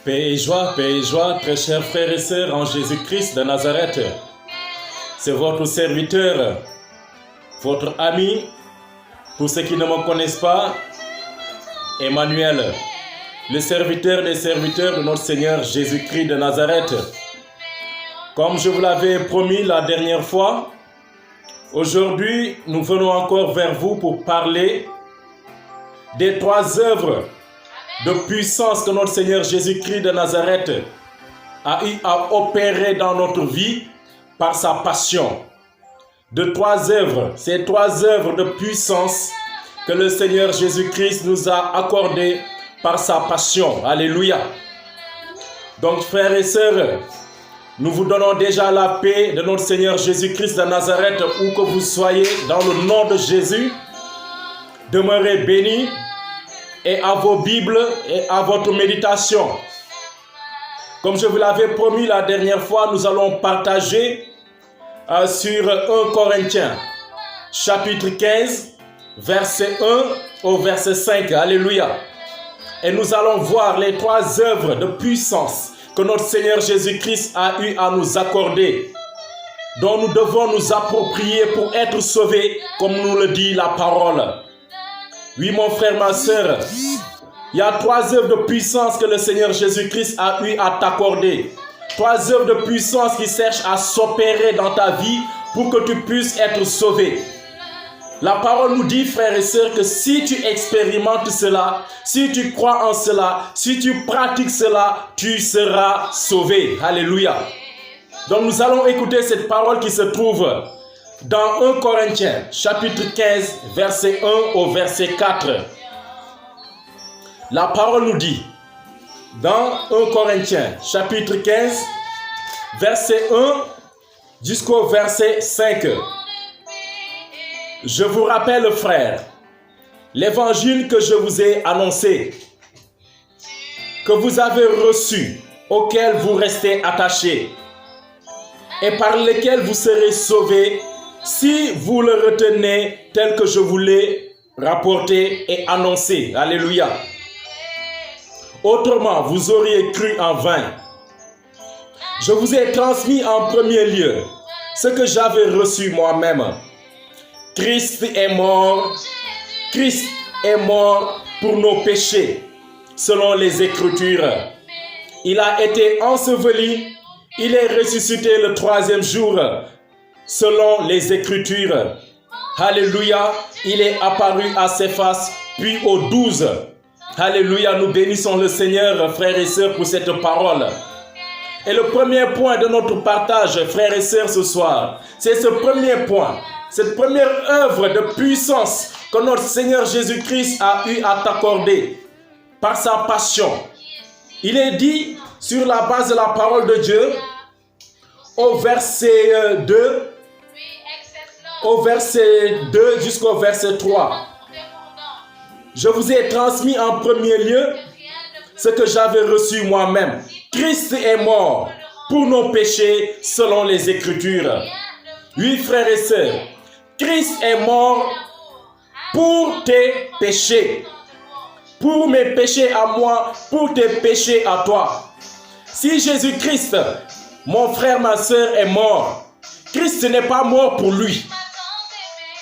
Paix et joie, très chers frères et sœurs en Jésus-Christ de Nazareth. C'est votre serviteur, votre ami, pour ceux qui ne me connaissent pas, Emmanuel, le serviteur des serviteurs de notre Seigneur Jésus-Christ de Nazareth. Comme je vous l'avais promis la dernière fois, aujourd'hui, nous venons encore vers vous pour parler des 3 œuvres de puissance que notre Seigneur Jésus-Christ de Nazareth a eu à opérer dans notre vie par sa passion. De 3 œuvres, ces 3 œuvres de puissance que le Seigneur Jésus-Christ nous a accordées par sa passion. Alléluia. Donc frères et sœurs, nous vous donnons déjà la paix de notre Seigneur Jésus-Christ de Nazareth, où que vous soyez, dans le nom de Jésus. Demeurez bénis et à vos Bibles et à votre méditation. Comme je vous l'avais promis la dernière fois, nous allons partager sur 1 Corinthiens, chapitre 15, verset 1 au verset 5. Alléluia. Et nous allons voir les 3 œuvres de puissance que notre Seigneur Jésus-Christ a eu à nous accorder, dont nous devons nous approprier pour être sauvés, comme nous le dit la parole. Oui, mon frère, ma soeur, il y a 3 œuvres de puissance que le Seigneur Jésus-Christ a eu à t'accorder. 3 œuvres de puissance qui cherchent à s'opérer dans ta vie pour que tu puisses être sauvé. La parole nous dit, frères et sœurs, que si tu expérimentes cela, si tu crois en cela, si tu pratiques cela, tu seras sauvé. Alléluia. Donc nous allons écouter cette parole qui se trouve dans 1 Corinthiens, chapitre 15, verset 1 au verset 4. La parole nous dit, dans 1 Corinthiens, chapitre 15, verset 1 jusqu'au verset 5. Je vous rappelle, frères, l'évangile que je vous ai annoncé, que vous avez reçu, auquel vous restez attachés, et par lequel vous serez sauvés, si vous le retenez tel que je vous l'ai rapporté et annoncé. Alléluia. Autrement, vous auriez cru en vain. Je vous ai transmis en premier lieu ce que j'avais reçu moi-même. Christ est mort pour nos péchés, selon les Écritures. Il a été enseveli, il est ressuscité le 3e jour, selon les Écritures. Alléluia, il est apparu à Céphas, puis aux 12. Alléluia, nous bénissons le Seigneur, frères et sœurs, pour cette parole. Et le premier point de notre partage, frères et sœurs, ce soir, c'est ce premier point, cette première œuvre de puissance que notre Seigneur Jésus-Christ a eu à t'accorder par sa passion. Il est dit, sur la base de la parole de Dieu, au verset 2 jusqu'au verset 3. Je vous ai transmis en premier lieu ce que j'avais reçu moi-même. Christ est mort pour nos péchés selon les Écritures. Oui, frères et sœurs, Christ est mort pour tes péchés. Pour mes péchés à moi, pour tes péchés à toi. Si Jésus-Christ, mon frère, ma sœur, est mort, Christ n'est pas mort pour lui.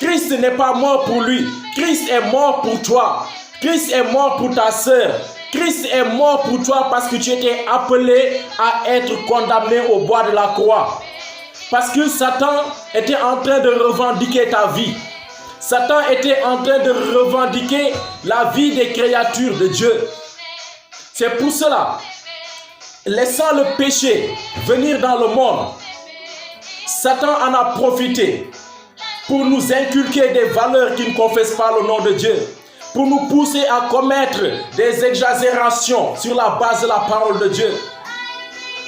Christ n'est pas mort pour lui. Christ est mort pour toi. Christ est mort pour ta sœur. Christ est mort pour toi parce que tu étais appelé à être condamné au bois de la croix. Parce que Satan était en train de revendiquer ta vie. Satan était en train de revendiquer la vie des créatures de Dieu. C'est pour cela, laissant le péché venir dans le monde, Satan en a profité pour nous inculquer des valeurs qui ne confessent pas le nom de Dieu, pour nous pousser à commettre des exagérations sur la base de la parole de Dieu.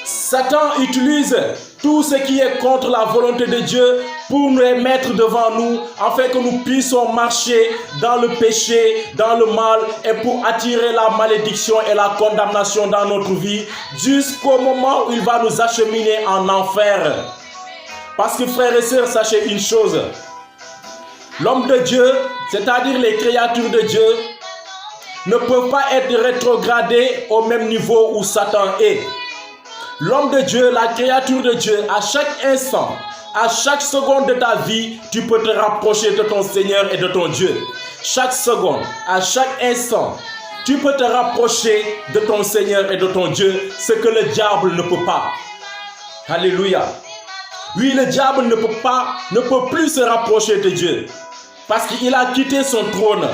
Satan utilise tout ce qui est contre la volonté de Dieu pour nous les mettre devant nous, afin que nous puissions marcher dans le péché, dans le mal, et pour attirer la malédiction et la condamnation dans notre vie, jusqu'au moment où il va nous acheminer en enfer. Parce que frères et sœurs, sachez une chose, l'homme de Dieu, c'est-à-dire les créatures de Dieu, ne peuvent pas être rétrogradés au même niveau où Satan est. L'homme de Dieu, la créature de Dieu, à chaque instant, à chaque seconde de ta vie, tu peux te rapprocher de ton Seigneur et de ton Dieu. Chaque seconde, à chaque instant, tu peux te rapprocher de ton Seigneur et de ton Dieu, ce que le diable ne peut pas. Alléluia. Oui, le diable ne peut plus se rapprocher de Dieu parce qu'il a quitté son trône.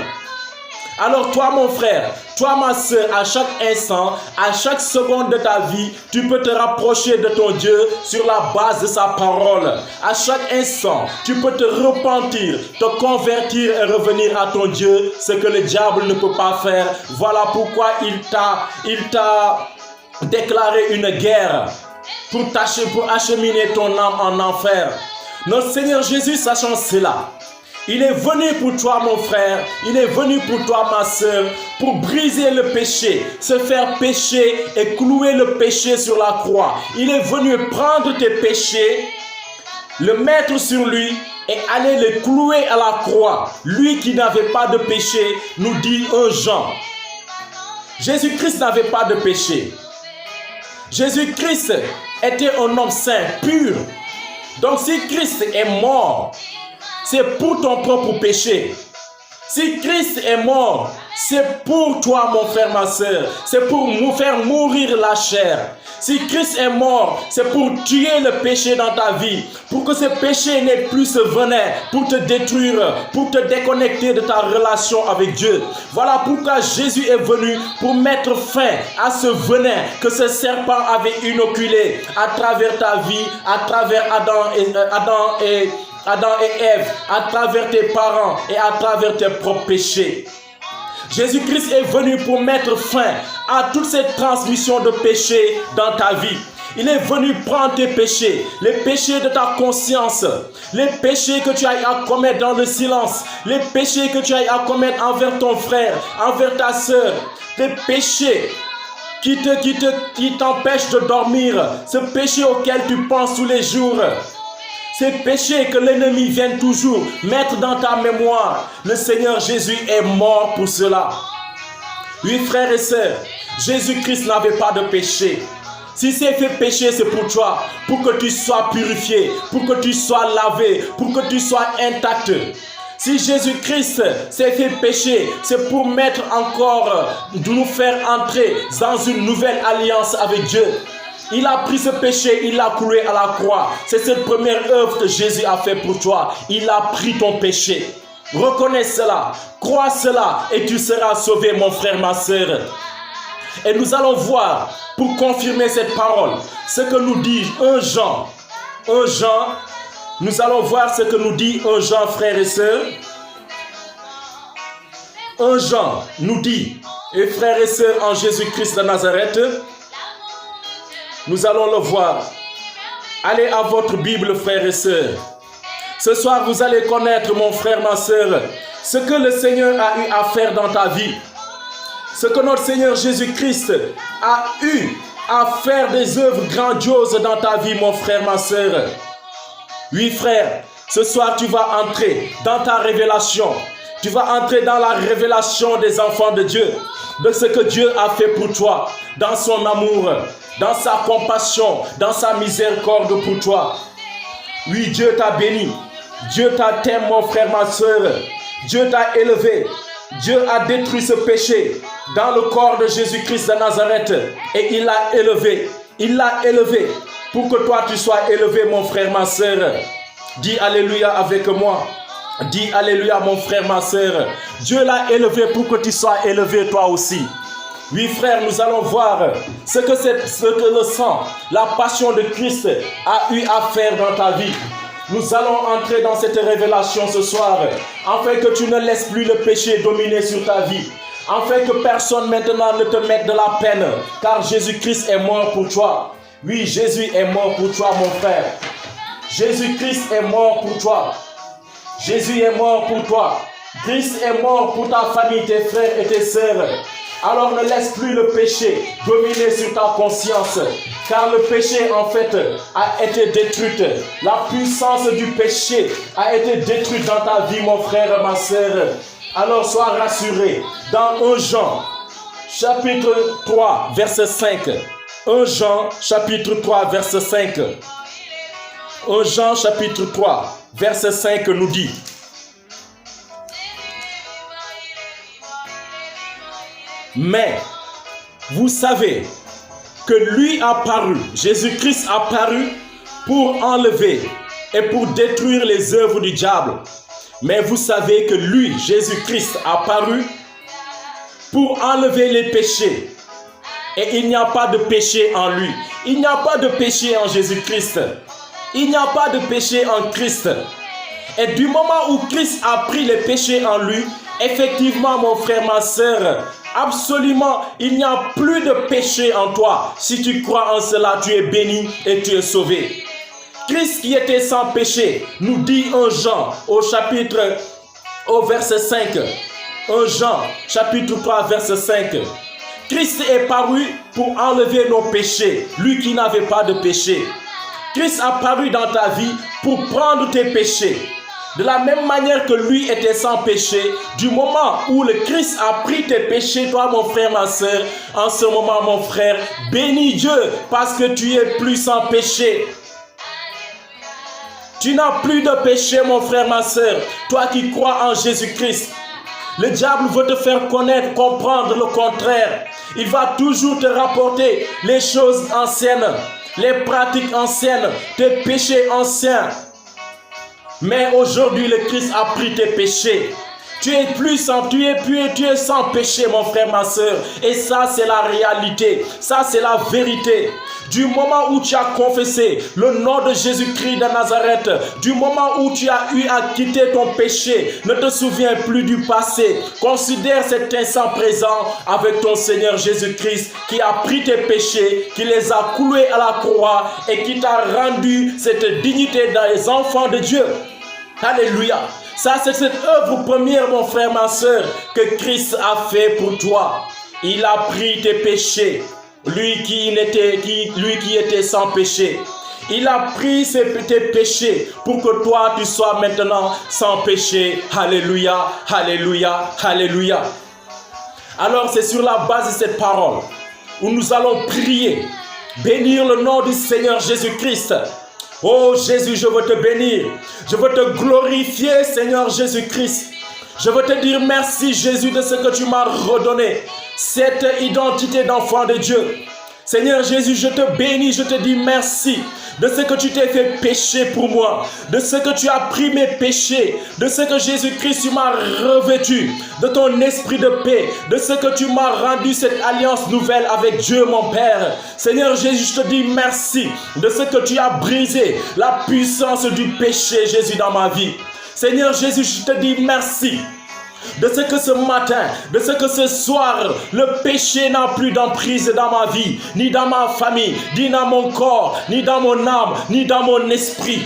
Alors toi mon frère, toi ma soeur, à chaque instant, à chaque seconde de ta vie, tu peux te rapprocher de ton Dieu sur la base de sa parole. À chaque instant, tu peux te repentir, te convertir et revenir à ton Dieu, ce que le diable ne peut pas faire. Voilà pourquoi il t'a déclaré une guerre pour acheminer ton âme en enfer. Notre Seigneur Jésus, sachant cela, il est venu pour toi mon frère, il est venu pour toi ma soeur, pour briser le péché, se faire pécher et clouer le péché sur la croix. Il est venu prendre tes péchés, le mettre sur lui et aller le clouer à la croix. Lui qui n'avait pas de péché, nous dit 1 Jean. Jésus-Christ n'avait pas de péché. Jésus-Christ était un homme saint, pur. Donc si Christ est mort, c'est pour ton propre péché. Si Christ est mort, c'est pour toi mon frère, ma soeur. C'est pour nous faire mourir la chair. Si Christ est mort, c'est pour tuer le péché dans ta vie. Pour que ce péché n'ait plus ce venin, pour te détruire, pour te déconnecter de ta relation avec Dieu. Voilà pourquoi Jésus est venu pour mettre fin à ce venin que ce serpent avait inoculé à travers ta vie, à travers Adam et Ève, à travers tes parents et à travers tes propres péchés. Jésus-Christ est venu pour mettre fin à toute cette transmission de péché dans ta vie. Il est venu prendre tes péchés, les péchés de ta conscience, les péchés que tu as à commettre dans le silence, les péchés que tu as à commettre envers ton frère, envers ta soeur, tes péchés qui t'empêchent de dormir, ce péché auquel tu penses tous les jours. Ces péchés que l'ennemi vient toujours mettre dans ta mémoire, le Seigneur Jésus est mort pour cela. Oui, frères et sœurs, Jésus-Christ n'avait pas de péché. Si c'est fait péché, c'est pour toi, pour que tu sois purifié, pour que tu sois lavé, pour que tu sois intact. Si Jésus-Christ s'est fait péché, c'est pour mettre encore, de nous faire entrer dans une nouvelle alliance avec Dieu. Il a pris ce péché, il l'a cloué à la croix. C'est cette première œuvre que Jésus a fait pour toi. Il a pris ton péché. Reconnais cela, crois cela et tu seras sauvé mon frère, ma soeur. Et nous allons voir, pour confirmer cette parole, ce que nous dit 1 Jean. 1 Jean, nous allons voir ce que nous dit 1 Jean, frères et sœurs. 1 Jean nous dit, et frères et sœurs en Jésus-Christ de Nazareth, nous allons le voir. Allez à votre Bible, frères et sœurs. Ce soir, vous allez connaître, mon frère, ma sœur, ce que le Seigneur a eu à faire dans ta vie. Ce que notre Seigneur Jésus-Christ a eu à faire des œuvres grandioses dans ta vie, mon frère, ma sœur. Oui, frère, ce soir, tu vas entrer dans ta révélation. Tu vas entrer dans la révélation des enfants de Dieu, de ce que Dieu a fait pour toi, dans son amour, dans sa compassion, dans sa miséricorde pour toi. Oui, Dieu t'a béni. Dieu t'aime, mon frère, ma soeur. Dieu t'a élevé. Dieu a détruit ce péché dans le corps de Jésus-Christ de Nazareth. Et il l'a élevé. Il l'a élevé pour que toi tu sois élevé, mon frère, ma soeur. Dis Alléluia avec moi. Dis Alléluia, mon frère, ma soeur. Dieu l'a élevé pour que tu sois élevé toi aussi. Oui, frère, nous allons voir ce que le sang, la passion de Christ a eu à faire dans ta vie. Nous allons entrer dans cette révélation ce soir, afin que tu ne laisses plus le péché dominer sur ta vie, afin que personne maintenant ne te mette de la peine, car Jésus-Christ est mort pour toi. Oui, Jésus est mort pour toi, mon frère. Jésus-Christ est mort pour toi. Jésus est mort pour toi. Christ est mort pour ta famille, tes frères et tes sœurs. Alors ne laisse plus le péché dominer sur ta conscience, car le péché en fait a été détruit. La puissance du péché a été détruite dans ta vie, mon frère, ma sœur. Alors sois rassuré. Dans 1 Jean, chapitre 3, verset 5. 1 Jean, chapitre 3, verset 5. 1 Jean, chapitre 3, verset 5 nous dit: mais vous savez que lui a paru, Jésus-Christ a paru pour enlever et pour détruire les œuvres du diable. Mais vous savez que lui, Jésus-Christ, a paru pour enlever les péchés. Et il n'y a pas de péché en lui. Il n'y a pas de péché en Jésus-Christ. Il n'y a pas de péché en Christ. Et du moment où Christ a pris les péchés en lui, effectivement, mon frère, ma soeur, absolument, il n'y a plus de péché en toi. Si tu crois en cela, tu es béni et tu es sauvé. Christ qui était sans péché, nous dit 1 Jean au verset 5. 1 Jean, chapitre 3, verset 5. Christ est paru pour enlever nos péchés, lui qui n'avait pas de péché. Christ a paru dans ta vie pour prendre tes péchés. De la même manière que lui était sans péché, du moment où le Christ a pris tes péchés, toi mon frère, ma soeur, en ce moment mon frère, bénis Dieu parce que tu es plus sans péché. Tu n'as plus de péché mon frère, ma soeur, toi qui crois en Jésus-Christ. Le diable veut te faire connaître, comprendre le contraire. Il va toujours te rapporter les choses anciennes, les pratiques anciennes, tes péchés anciens. Mais aujourd'hui, le Christ a pris tes péchés. Tu es sans péché, mon frère, ma soeur. Et ça, c'est la réalité. Ça, c'est la vérité. Du moment où tu as confessé le nom de Jésus-Christ de Nazareth, du moment où tu as eu à quitter ton péché, ne te souviens plus du passé. Considère cet instant présent avec ton Seigneur Jésus-Christ qui a pris tes péchés, qui les a cloués à la croix et qui t'a rendu cette dignité dans les enfants de Dieu. Alléluia. Ça, c'est cette œuvre première, mon frère, ma soeur, que Christ a fait pour toi. Il a pris tes péchés. Lui qui était sans péché. Il a pris tes péchés pour que toi, tu sois maintenant sans péché. Alléluia, alléluia, alléluia. Alors, c'est sur la base de cette parole où nous allons prier, bénir le nom du Seigneur Jésus-Christ. Oh Jésus, je veux te bénir. Je veux te glorifier, Seigneur Jésus-Christ. Je veux te dire merci, Jésus, de ce que tu m'as redonné. Cette identité d'enfant de Dieu. Seigneur Jésus, je te bénis, je te dis merci de ce que tu t'es fait pécher pour moi, de ce que tu as pris mes péchés, de ce que Jésus-Christ, tu m'as revêtu, de ton esprit de paix, de ce que tu m'as rendu cette alliance nouvelle avec Dieu, mon Père. Seigneur Jésus, je te dis merci de ce que tu as brisé la puissance du péché, Jésus, dans ma vie. Seigneur Jésus, je te dis merci de ce que ce matin, de ce que ce soir, le péché n'a plus d'emprise dans ma vie, ni dans ma famille, ni dans mon corps, ni dans mon âme, ni dans mon esprit.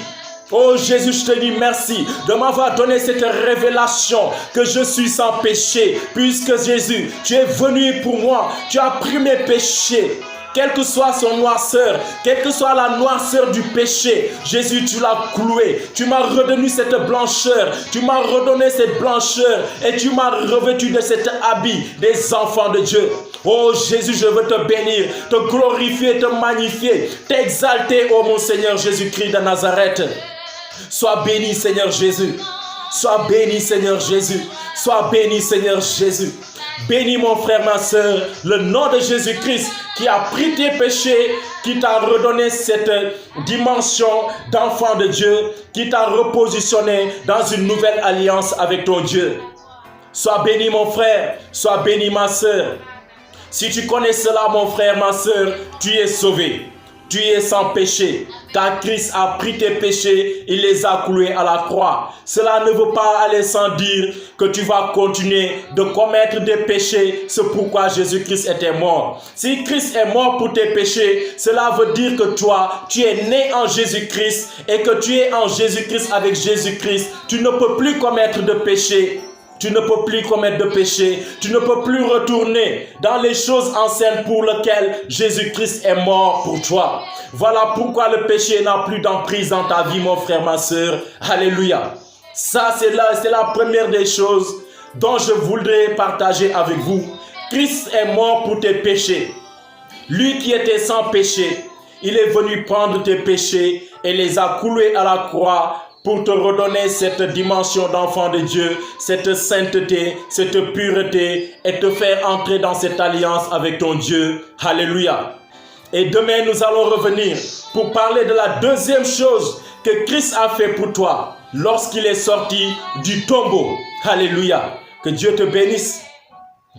Oh Jésus, je te dis merci de m'avoir donné cette révélation que je suis sans péché, puisque Jésus, tu es venu pour moi, tu as pris mes péchés. Quelle que soit son noirceur, quelle que soit la noirceur du péché, Jésus, tu l'as cloué. Tu m'as redonné cette blancheur. Tu m'as redonné cette blancheur et tu m'as revêtu de cet habit des enfants de Dieu. Oh Jésus, je veux te bénir, te glorifier, te magnifier, t'exalter, oh mon Seigneur Jésus-Christ de Nazareth. Sois béni, Seigneur Jésus. Sois béni, Seigneur Jésus. Sois béni, Seigneur Jésus. Bénis mon frère, ma soeur, le nom de Jésus-Christ qui a pris tes péchés, qui t'a redonné cette dimension d'enfant de Dieu, qui t'a repositionné dans une nouvelle alliance avec ton Dieu. Sois béni mon frère, sois béni ma soeur. Si tu connais cela mon frère, ma soeur, tu es sauvé. Tu es sans péché, car Christ a pris tes péchés, il les a cloués à la croix. Cela ne veut pas aller sans dire que tu vas continuer de commettre des péchés, c'est pourquoi Jésus-Christ était mort. Si Christ est mort pour tes péchés, cela veut dire que toi, tu es né en Jésus-Christ et que tu es en Jésus-Christ avec Jésus-Christ. Tu ne peux plus commettre de péché. Tu ne peux plus commettre de péché. Tu ne peux plus retourner dans les choses anciennes pour lesquelles Jésus-Christ est mort pour toi. Voilà pourquoi le péché n'a plus d'emprise dans ta vie, mon frère, ma soeur. Alléluia. Ça, c'est la première des choses dont je voudrais partager avec vous. Christ est mort pour tes péchés. Lui qui était sans péché, il est venu prendre tes péchés et les a coulés à la croix pour te redonner cette dimension d'enfant de Dieu, cette sainteté, cette pureté et te faire entrer dans cette alliance avec ton Dieu. Alléluia. Et demain, nous allons revenir pour parler de la deuxième chose que Christ a fait pour toi lorsqu'il est sorti du tombeau. Alléluia. Que Dieu te bénisse.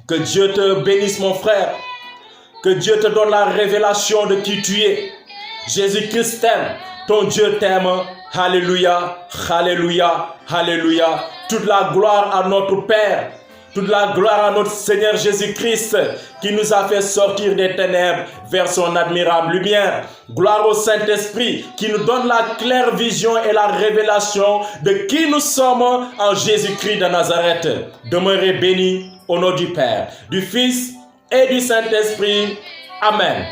Que Dieu te bénisse, mon frère. Que Dieu te donne la révélation de qui tu es. Jésus-Christ t'aime. Ton Dieu t'aime. Alléluia. Alléluia. Alléluia. Toute la gloire à notre Père. Toute la gloire à notre Seigneur Jésus-Christ qui nous a fait sortir des ténèbres vers son admirable lumière. Gloire au Saint-Esprit qui nous donne la claire vision et la révélation de qui nous sommes en Jésus-Christ de Nazareth. Demeurez bénis au nom du Père, du Fils et du Saint-Esprit. Amen.